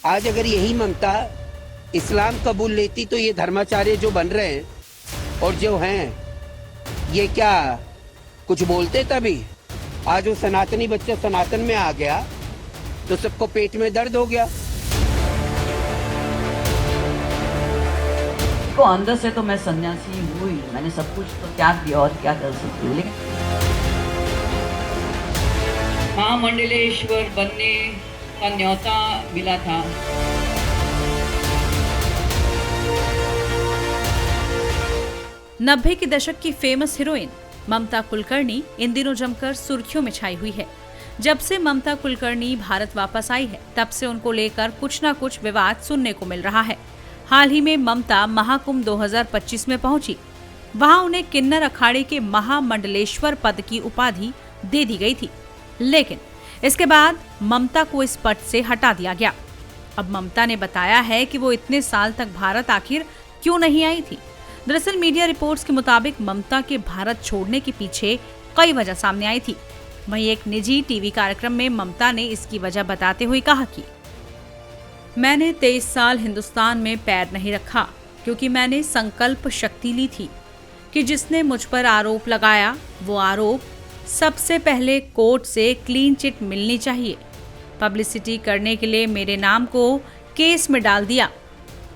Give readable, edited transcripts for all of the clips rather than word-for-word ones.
आज अगर यही ममता इस्लाम कबूल लेती तो ये धर्माचार्य जो बन रहे हैं और जो हैं, ये क्या कुछ बोलते तभी? आज वो सनातनी बच्चा सनातन में आ गया तो सबको पेट में दर्द हो गया। तो अंदर से तो मैं सन्यासी हुई, मैंने सब कुछ तो त्याग दिया और क्या कर सकती हूँ। लेकिन महामंडलेश्वर बनने का न्योता मिला था। नब्बे के दशक की फेमस हीरोइन ममता कुलकर्णी इन दिनों जमकर सुर्खियों में छाई हुई है। जब से ममता कुलकर्णी भारत वापस आई है, तब से उनको लेकर कुछ न कुछ विवाद सुनने को मिल रहा है। हाल ही में ममता महाकुंभ 2025 में पहुंची। वहां उन्हें किन्नर अखाड़े के महामंडलेश्वर पद की उपाधि दे दी गई थी, लेकिन इसके बाद ममता को इस पद से हटा दिया गया। अब ममता ने बताया है कि वो इतने साल तक भारत आखिर क्यों नहीं आई थी। दरअसल मीडिया रिपोर्ट्स के मुताबिक ममता के भारत छोड़ने के पीछे कई वजह सामने आई थी। वहीं एक निजी टीवी कार्यक्रम में ममता ने इसकी वजह बताते हुए कहा कि मैंने 23 साल हिंदुस्तान में पैर नहीं रखा, क्योंकि मैंने संकल्प शक्ति ली थी कि जिसने मुझ पर आरोप लगाया वो आरोप सबसे पहले कोर्ट से क्लीन चिट मिलनी चाहिए। पब्लिसिटी करने के लिए मेरे नाम को केस में डाल दिया।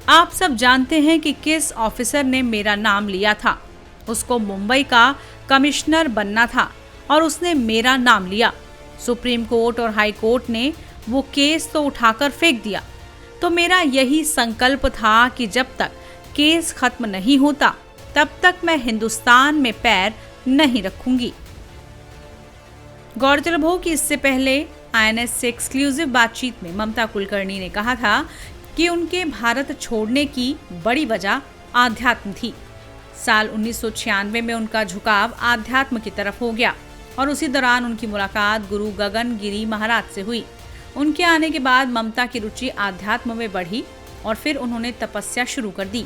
आप सब जानते हैं कि किस ऑफिसर ने मेरा नाम लिया था। उसको मुंबई का कमिश्नर बनना था और उसने मेरा नाम लिया। सुप्रीम कोर्ट और हाई कोर्ट ने वो केस तो उठाकर फेंक दिया। तो मेरा यही संकल्प था कि जब तक केस खत्म नहीं होता तब तक मैं हिंदुस्तान में पैर नहीं रखूंगी। गौरतलब हो कि इससे पहले INS से एक्सक्लूसिव बातचीत में ममता कुलकर्णी ने कहा था कि उनके भारत छोड़ने की बड़ी वजह आध्यात्म थी। साल 1996 में उनका झुकाव आध्यात्म की तरफ हो गया और उसी दौरान उनकी मुलाकात गुरु गगन गिरी महाराज से हुई। उनके आने के बाद ममता की रुचि आध्यात्म में बढ़ी और फिर उन्होंने तपस्या शुरू कर दी।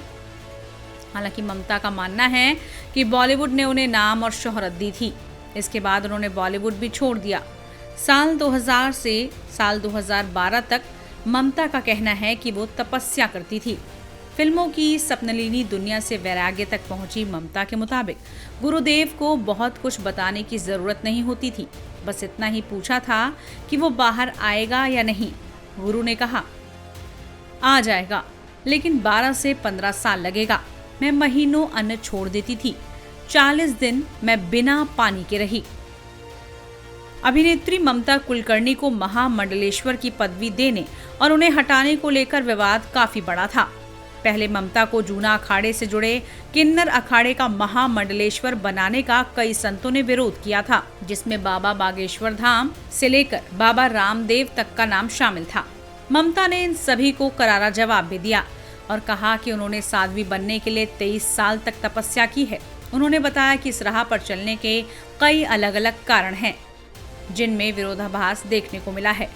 हालांकि ममता का मानना है कि बॉलीवुड ने उन्हें नाम और शोहरत दी थी। इसके बाद उन्होंने बॉलीवुड भी छोड़ दिया। साल 2000 से साल 2012 तक ममता का कहना है कि वो तपस्या करती थी। फिल्मों की सपनलीनी दुनिया से वैराग्य तक पहुंची ममता के मुताबिक गुरुदेव को बहुत कुछ बताने की जरूरत नहीं होती थी, बस इतना ही पूछा था कि वो बाहर आएगा या नहीं। गुरु ने कहा आ जाएगा, लेकिन 12 से 15 साल लगेगा। मैं महीनों अन्न छोड़ देती थी। 40 दिन मैं बिना पानी के रही। अभिनेत्री ममता कुलकर्णी को महामंडलेश्वर की पदवी देने और उन्हें हटाने को लेकर विवाद काफी बड़ा था। पहले ममता को जूना अखाड़े से जुड़े किन्नर अखाड़े का महामंडलेश्वर बनाने का कई संतों ने विरोध किया था, जिसमें बाबा बागेश्वर धाम से लेकर बाबा रामदेव तक का नाम शामिल था। ममता ने इन सभी को करारा जवाब भी दिया और कहा कि उन्होंने साध्वी बनने के लिए 23 साल तक तपस्या की है। उन्होंने बताया कि इस राह पर चलने के कई अलग अलग कारण हैं, जिनमें विरोधाभास देखने को मिला है।